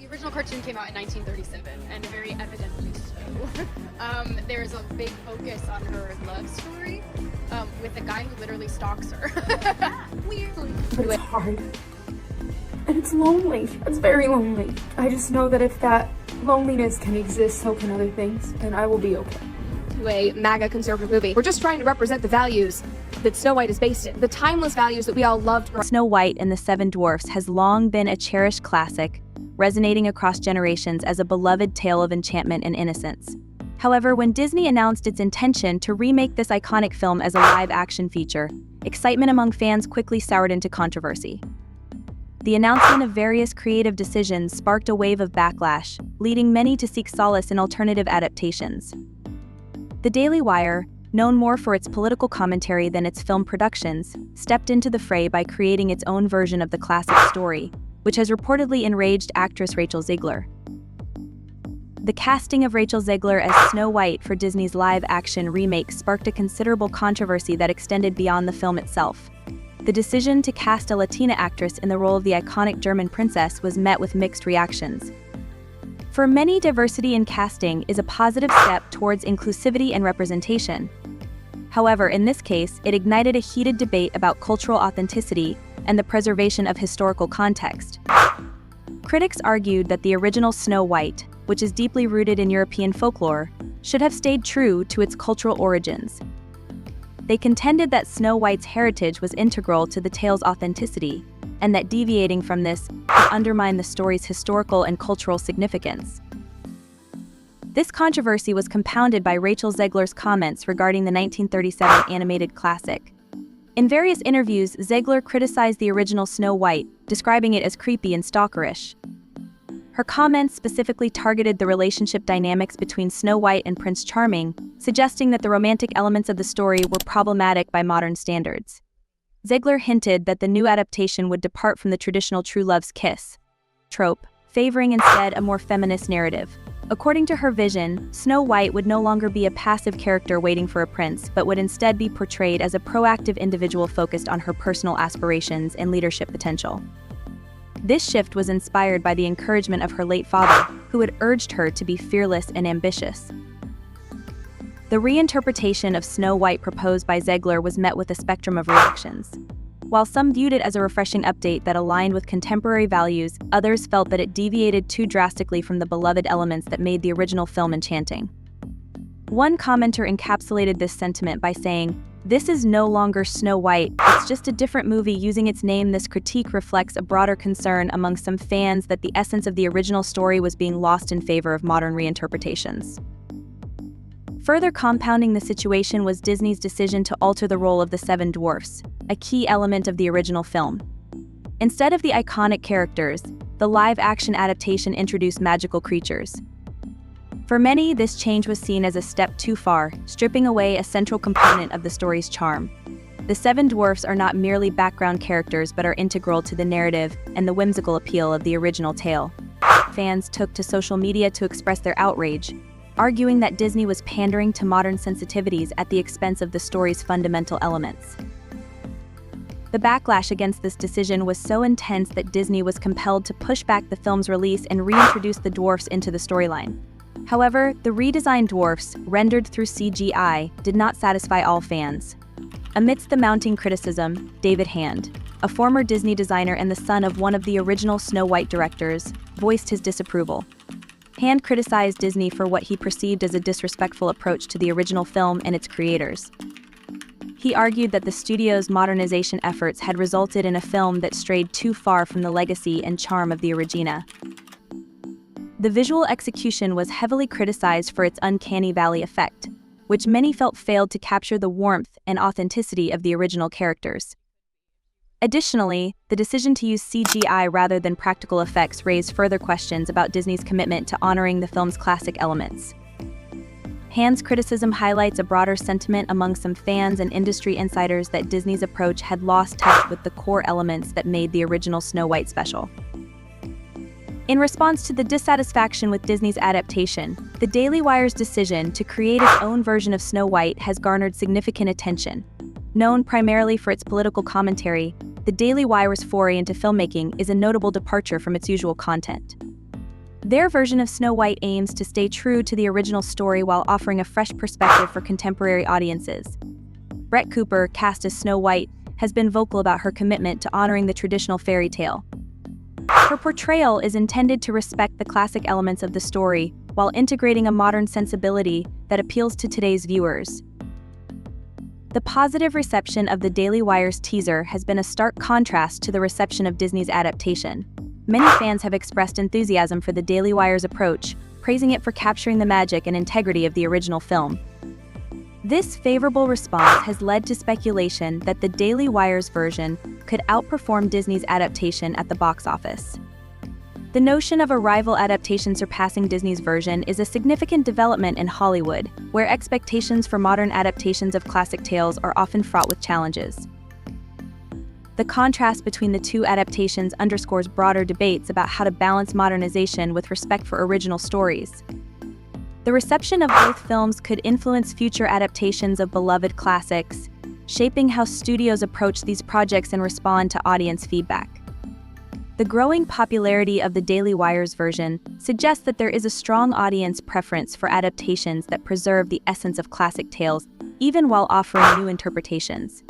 The original cartoon came out in 1937, and very evidently so. There's a big focus on her love story with a guy who literally stalks her. Weirdly. But it's hard. And it's lonely. It's very lonely. I just know that if that loneliness can exist, so can other things, and I will be okay. A MAGA conservative movie. We're just trying to represent the values that Snow White is based in. The timeless values that we all loved. Snow White and the Seven Dwarfs has long been a cherished classic, resonating across generations as a beloved tale of enchantment and innocence. However, when Disney announced its intention to remake this iconic film as a live-action feature, excitement among fans quickly soured into controversy. The announcement of various creative decisions sparked a wave of backlash, leading many to seek solace in alternative adaptations. The Daily Wire, known more for its political commentary than its film productions, stepped into the fray by creating its own version of the classic story, which has reportedly enraged actress Rachel Zegler. The casting of Rachel Zegler as Snow White for Disney's live-action remake sparked a considerable controversy that extended beyond the film itself. The decision to cast a Latina actress in the role of the iconic German princess was met with mixed reactions. For many, diversity in casting is a positive step towards inclusivity and representation. However, in this case, it ignited a heated debate about cultural authenticity and the preservation of historical context. Critics argued that the original Snow White, which is deeply rooted in European folklore, should have stayed true to its cultural origins. They contended that Snow White's heritage was integral to the tale's authenticity, and that deviating from this could undermine the story's historical and cultural significance. This controversy was compounded by Rachel Zegler's comments regarding the 1937 animated classic. In various interviews, Zegler criticized the original Snow White, describing it as creepy and stalkerish. Her comments specifically targeted the relationship dynamics between Snow White and Prince Charming, suggesting that the romantic elements of the story were problematic by modern standards. Zegler hinted that the new adaptation would depart from the traditional true love's kiss trope, favoring instead a more feminist narrative. According to her vision, Snow White would no longer be a passive character waiting for a prince, but would instead be portrayed as a proactive individual focused on her personal aspirations and leadership potential. This shift was inspired by the encouragement of her late father, who had urged her to be fearless and ambitious. The reinterpretation of Snow White proposed by Zegler was met with a spectrum of reactions. While some viewed it as a refreshing update that aligned with contemporary values, others felt that it deviated too drastically from the beloved elements that made the original film enchanting. One commenter encapsulated this sentiment by saying, "This is no longer Snow White, it's just a different movie using its name." This critique reflects a broader concern among some fans that the essence of the original story was being lost in favor of modern reinterpretations. Further compounding the situation was Disney's decision to alter the role of the Seven Dwarfs, a key element of the original film. Instead of the iconic characters, the live-action adaptation introduced magical creatures. For many, this change was seen as a step too far, stripping away a central component of the story's charm. The Seven Dwarfs are not merely background characters but are integral to the narrative and the whimsical appeal of the original tale. Fans took to social media to express their outrage, arguing that Disney was pandering to modern sensitivities at the expense of the story's fundamental elements. The backlash against this decision was so intense that Disney was compelled to push back the film's release and reintroduce the dwarfs into the storyline. However, the redesigned dwarfs, rendered through CGI, did not satisfy all fans. Amidst the mounting criticism, David Hand, a former Disney designer and the son of one of the original Snow White directors, voiced his disapproval. Hand criticized Disney for what he perceived as a disrespectful approach to the original film and its creators. He argued that the studio's modernization efforts had resulted in a film that strayed too far from the legacy and charm of the original. The visual execution was heavily criticized for its uncanny valley effect, which many felt failed to capture the warmth and authenticity of the original characters. Additionally, the decision to use CGI rather than practical effects raised further questions about Disney's commitment to honoring the film's classic elements. Hand's criticism highlights a broader sentiment among some fans and industry insiders that Disney's approach had lost touch with the core elements that made the original Snow White special. In response to the dissatisfaction with Disney's adaptation, the Daily Wire's decision to create its own version of Snow White has garnered significant attention. Known primarily for its political commentary, the Daily Wire's foray into filmmaking is a notable departure from its usual content. Their version of Snow White aims to stay true to the original story while offering a fresh perspective for contemporary audiences. Brett Cooper, cast as Snow White, has been vocal about her commitment to honoring the traditional fairy tale. Her portrayal is intended to respect the classic elements of the story while integrating a modern sensibility that appeals to today's viewers. The positive reception of the Daily Wire's teaser has been a stark contrast to the reception of Disney's adaptation. Many fans have expressed enthusiasm for the Daily Wire's approach, praising it for capturing the magic and integrity of the original film. This favorable response has led to speculation that the Daily Wire's version could outperform Disney's adaptation at the box office. The notion of a rival adaptation surpassing Disney's version is a significant development in Hollywood, where expectations for modern adaptations of classic tales are often fraught with challenges. The contrast between the two adaptations underscores broader debates about how to balance modernization with respect for original stories. The reception of both films could influence future adaptations of beloved classics, shaping how studios approach these projects and respond to audience feedback. The growing popularity of the Daily Wire's version suggests that there is a strong audience preference for adaptations that preserve the essence of classic tales, even while offering new interpretations.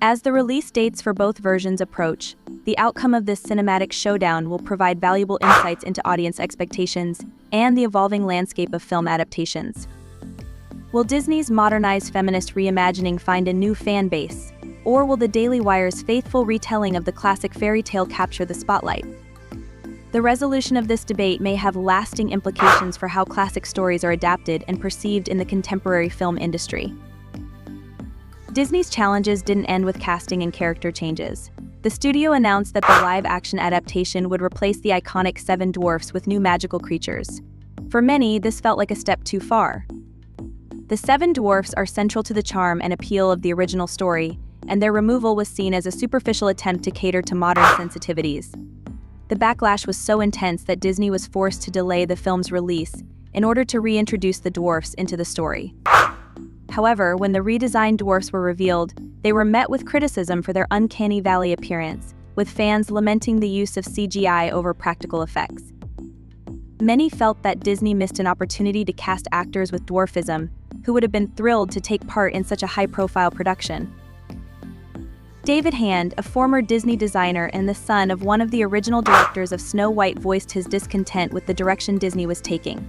As the release dates for both versions approach, the outcome of this cinematic showdown will provide valuable insights into audience expectations and the evolving landscape of film adaptations. Will Disney's modernized feminist reimagining find a new fan base? Or will the Daily Wire's faithful retelling of the classic fairy tale capture the spotlight? The resolution of this debate may have lasting implications for how classic stories are adapted and perceived in the contemporary film industry. Disney's challenges didn't end with casting and character changes. The studio announced that the live-action adaptation would replace the iconic seven dwarfs with new magical creatures. For many, this felt like a step too far. The seven dwarfs are central to the charm and appeal of the original story, and their removal was seen as a superficial attempt to cater to modern sensitivities. The backlash was so intense that Disney was forced to delay the film's release in order to reintroduce the dwarfs into the story. However, when the redesigned dwarfs were revealed, they were met with criticism for their uncanny valley appearance, with fans lamenting the use of CGI over practical effects. Many felt that Disney missed an opportunity to cast actors with dwarfism, who would have been thrilled to take part in such a high-profile production. David Hand, a former Disney designer and the son of one of the original directors of Snow White, voiced his discontent with the direction Disney was taking.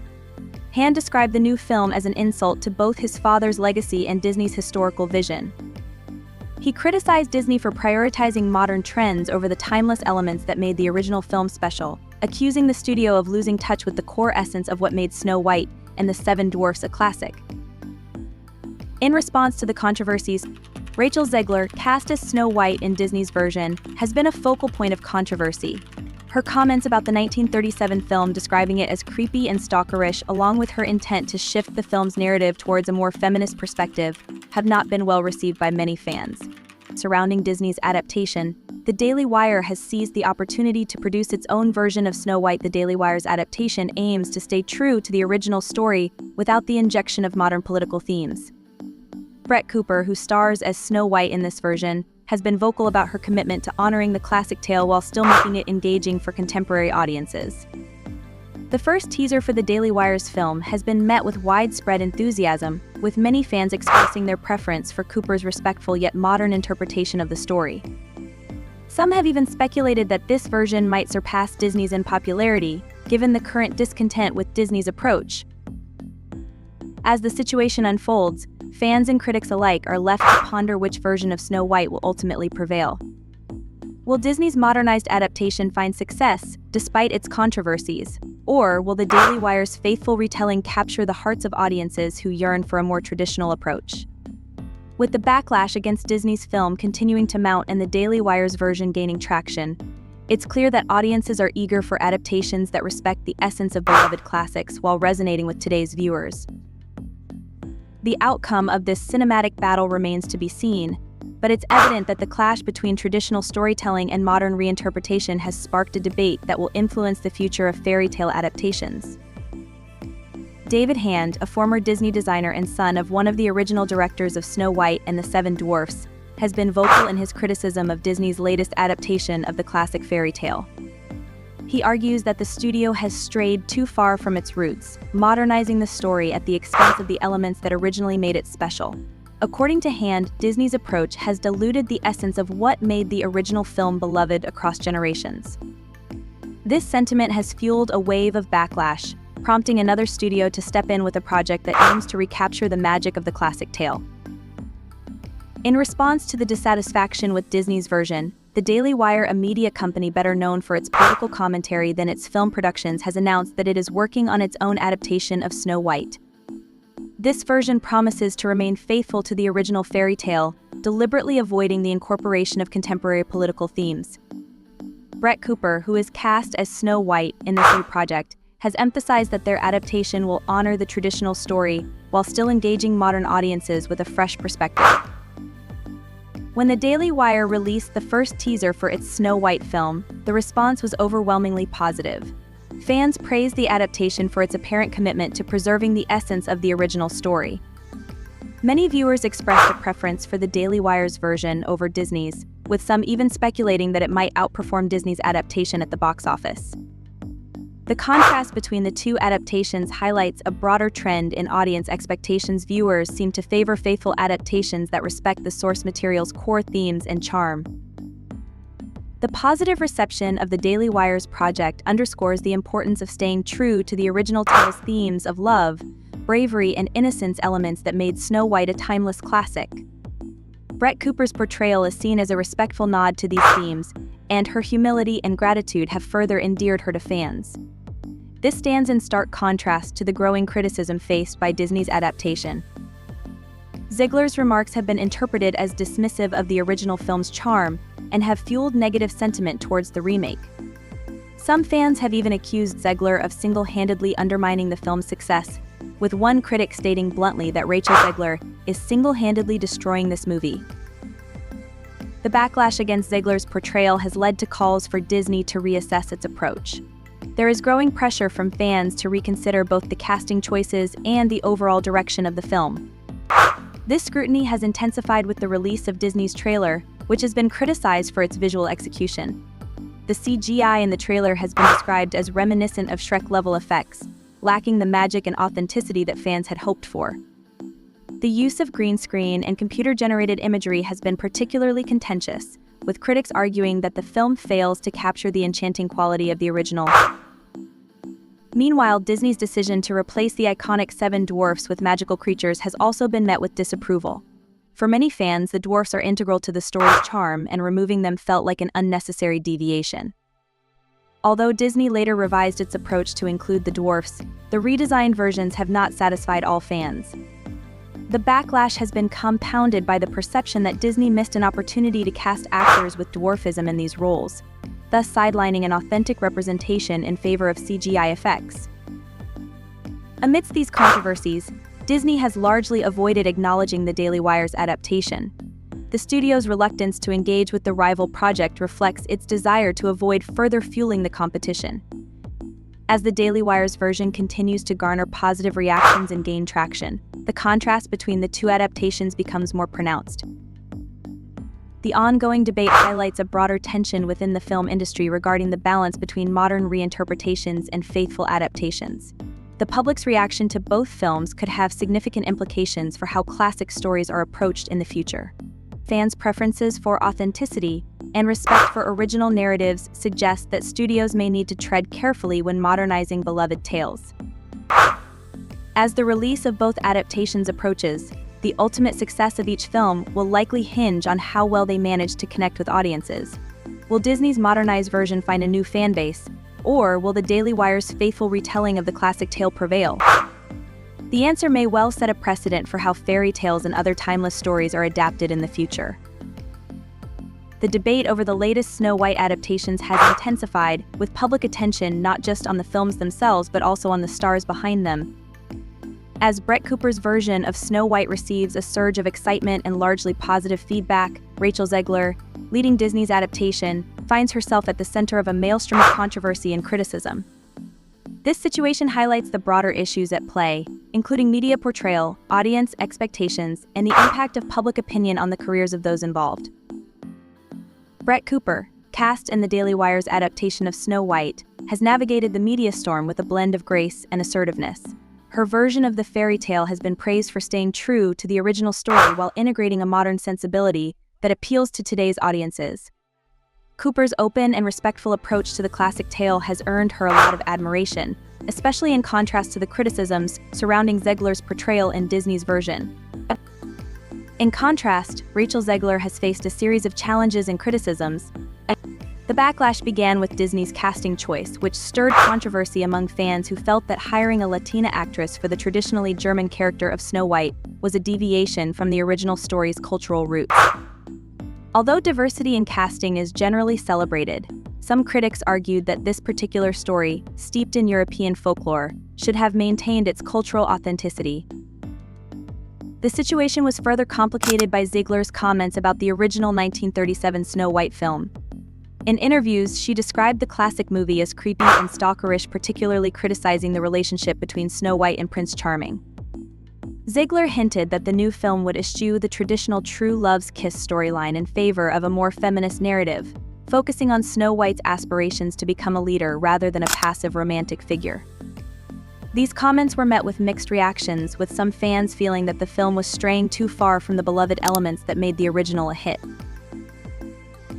Hand described the new film as an insult to both his father's legacy and Disney's historical vision. He criticized Disney for prioritizing modern trends over the timeless elements that made the original film special, accusing the studio of losing touch with the core essence of what made Snow White and the Seven Dwarfs a classic. In response to the controversies, Rachel Zegler, cast as Snow White in Disney's version, has been a focal point of controversy. Her comments about the 1937 film describing it as creepy and stalkerish, along with her intent to shift the film's narrative towards a more feminist perspective, have not been well received by many fans. Surrounding Disney's adaptation, the Daily Wire has seized the opportunity to produce its own version of Snow White. The Daily Wire's adaptation aims to stay true to the original story without the injection of modern political themes. Brett Cooper, who stars as Snow White in this version, has been vocal about her commitment to honoring the classic tale while still making it engaging for contemporary audiences. The first teaser for the Daily Wire's film has been met with widespread enthusiasm, with many fans expressing their preference for Cooper's respectful yet modern interpretation of the story. Some have even speculated that this version might surpass Disney's in popularity, given the current discontent with Disney's approach. As the situation unfolds, fans and critics alike are left to ponder which version of Snow White will ultimately prevail. Will Disney's modernized adaptation find success, despite its controversies? Or will the Daily Wire's faithful retelling capture the hearts of audiences who yearn for a more traditional approach? With the backlash against Disney's film continuing to mount and the Daily Wire's version gaining traction, it's clear that audiences are eager for adaptations that respect the essence of beloved classics while resonating with today's viewers. The outcome of this cinematic battle remains to be seen, but it's evident that the clash between traditional storytelling and modern reinterpretation has sparked a debate that will influence the future of fairy tale adaptations. David Hand, a former Disney designer and son of one of the original directors of Snow White and the Seven Dwarfs, has been vocal in his criticism of Disney's latest adaptation of the classic fairy tale. He argues that the studio has strayed too far from its roots, modernizing the story at the expense of the elements that originally made it special. According to Hand, Disney's approach has diluted the essence of what made the original film beloved across generations. This sentiment has fueled a wave of backlash, prompting another studio to step in with a project that aims to recapture the magic of the classic tale. In response to the dissatisfaction with Disney's version, the Daily Wire, a media company better known for its political commentary than its film productions, has announced that it is working on its own adaptation of Snow White. This version promises to remain faithful to the original fairy tale, deliberately avoiding the incorporation of contemporary political themes. Brett Cooper, who is cast as Snow White in this new project, has emphasized that their adaptation will honor the traditional story while still engaging modern audiences with a fresh perspective. When the Daily Wire released the first teaser for its Snow White film, the response was overwhelmingly positive. Fans praised the adaptation for its apparent commitment to preserving the essence of the original story. Many viewers expressed a preference for the Daily Wire's version over Disney's, with some even speculating that it might outperform Disney's adaptation at the box office. The contrast between the two adaptations highlights a broader trend in audience expectations. Viewers seem to favor faithful adaptations that respect the source material's core themes and charm. The positive reception of the Daily Wire's project underscores the importance of staying true to the original tale's themes of love, bravery, and innocence, elements that made Snow White a timeless classic. Brett Cooper's portrayal is seen as a respectful nod to these themes, and her humility and gratitude have further endeared her to fans. This stands in stark contrast to the growing criticism faced by Disney's adaptation. Ziegler's remarks have been interpreted as dismissive of the original film's charm and have fueled negative sentiment towards the remake. Some fans have even accused Ziegler of single-handedly undermining the film's success, with one critic stating bluntly that Rachel Ziegler is single-handedly destroying this movie. The backlash against Ziegler's portrayal has led to calls for Disney to reassess its approach. There is growing pressure from fans to reconsider both the casting choices and the overall direction of the film. This scrutiny has intensified with the release of Disney's trailer, which has been criticized for its visual execution. The CGI in the trailer has been described as reminiscent of Shrek-level effects, lacking the magic and authenticity that fans had hoped for. The use of green screen and computer-generated imagery has been particularly contentious, with critics arguing that the film fails to capture the enchanting quality of the original. Meanwhile, Disney's decision to replace the iconic 7 dwarfs with magical creatures has also been met with disapproval. For many fans, the dwarfs are integral to the story's charm, and removing them felt like an unnecessary deviation. Although Disney later revised its approach to include the dwarfs, the redesigned versions have not satisfied all fans. The backlash has been compounded by the perception that Disney missed an opportunity to cast actors with dwarfism in these roles, thus sidelining an authentic representation in favor of CGI effects. Amidst these controversies, Disney has largely avoided acknowledging the Daily Wire's adaptation. The studio's reluctance to engage with the rival project reflects its desire to avoid further fueling the competition. As the Daily Wire's version continues to garner positive reactions and gain traction, the contrast between the two adaptations becomes more pronounced. The ongoing debate highlights a broader tension within the film industry regarding the balance between modern reinterpretations and faithful adaptations. The public's reaction to both films could have significant implications for how classic stories are approached in the future. Fans' preferences for authenticity and respect for original narratives suggest that studios may need to tread carefully when modernizing beloved tales. As the release of both adaptations approaches, the ultimate success of each film will likely hinge on how well they manage to connect with audiences. Will Disney's modernized version find a new fan base, or will the Daily Wire's faithful retelling of the classic tale prevail? The answer may well set a precedent for how fairy tales and other timeless stories are adapted in the future. The debate over the latest Snow White adaptations has intensified, with public attention not just on the films themselves but also on the stars behind them. As Brett Cooper's version of Snow White receives a surge of excitement and largely positive feedback, Rachel Ziegler, leading Disney's adaptation, finds herself at the center of a maelstrom of controversy and criticism. This situation highlights the broader issues at play, including media portrayal, audience expectations, and the impact of public opinion on the careers of those involved. Brett Cooper, cast in the Daily Wire's adaptation of Snow White, has navigated the media storm with a blend of grace and assertiveness. Her version of the fairy tale has been praised for staying true to the original story while integrating a modern sensibility that appeals to today's audiences. Cooper's open and respectful approach to the classic tale has earned her a lot of admiration, especially in contrast to the criticisms surrounding Zegler's portrayal in Disney's version. In contrast, Rachel Zegler has faced a series of challenges and criticisms. The backlash began with Disney's casting choice, which stirred controversy among fans who felt that hiring a Latina actress for the traditionally German character of Snow White was a deviation from the original story's cultural roots. Although diversity in casting is generally celebrated, some critics argued that this particular story, steeped in European folklore, should have maintained its cultural authenticity. The situation was further complicated by Zegler's comments about the original 1937 Snow White film. In interviews, she described the classic movie as creepy and stalkerish, particularly criticizing the relationship between Snow White and Prince Charming. Zegler hinted that the new film would eschew the traditional true love's kiss storyline in favor of a more feminist narrative, focusing on Snow White's aspirations to become a leader rather than a passive romantic figure. These comments were met with mixed reactions, with some fans feeling that the film was straying too far from the beloved elements that made the original a hit.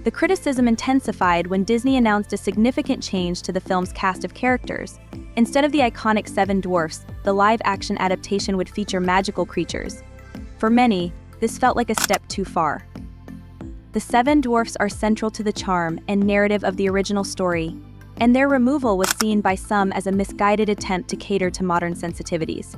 The criticism intensified when Disney announced a significant change to the film's cast of characters. Instead of the iconic 7 dwarfs, the live-action adaptation would feature magical creatures. For many, this felt like a step too far. The 7 dwarfs are central to the charm and narrative of the original story, and their removal was seen by some as a misguided attempt to cater to modern sensitivities.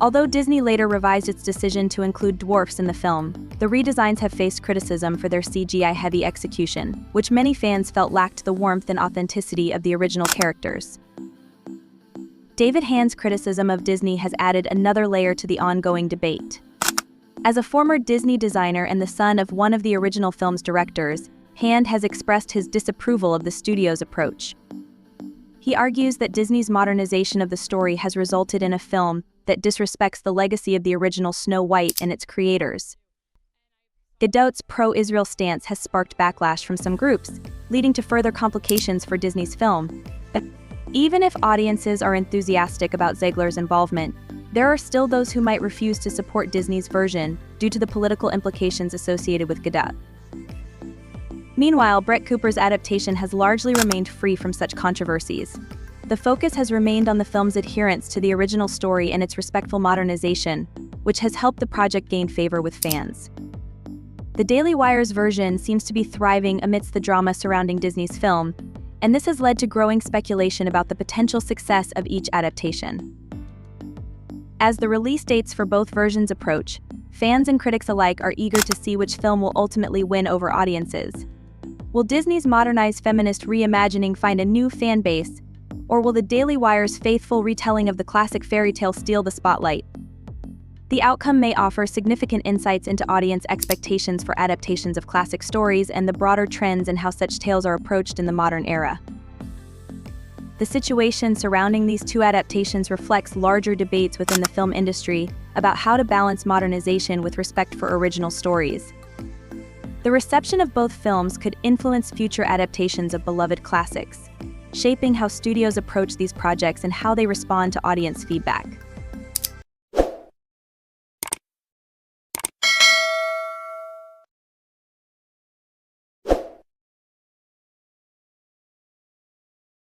Although Disney later revised its decision to include dwarfs in the film, the redesigns have faced criticism for their CGI-heavy execution, which many fans felt lacked the warmth and authenticity of the original characters. David Hand's criticism of Disney has added another layer to the ongoing debate. As a former Disney designer and the son of one of the original film's directors, Hand has expressed his disapproval of the studio's approach. He argues that Disney's modernization of the story has resulted in a film that disrespects the legacy of the original Snow White and its creators. Godot's pro-Israel stance has sparked backlash from some groups, leading to further complications for Disney's film. Even if audiences are enthusiastic about Zegler's involvement, there are still those who might refuse to support Disney's version due to the political implications associated with Godot. Meanwhile, Brett Cooper's adaptation has largely remained free from such controversies. The focus has remained on the film's adherence to the original story and its respectful modernization, which has helped the project gain favor with fans. The Daily Wire's version seems to be thriving amidst the drama surrounding Disney's film, and this has led to growing speculation about the potential success of each adaptation. As the release dates for both versions approach, fans and critics alike are eager to see which film will ultimately win over audiences. Will Disney's modernized feminist reimagining find a new fan base, or will the Daily Wire's faithful retelling of the classic fairy tale steal the spotlight? The outcome may offer significant insights into audience expectations for adaptations of classic stories and the broader trends in how such tales are approached in the modern era. The situation surrounding these two adaptations reflects larger debates within the film industry about how to balance modernization with respect for original stories. The reception of both films could influence future adaptations of beloved classics, shaping how studios approach these projects and how they respond to audience feedback.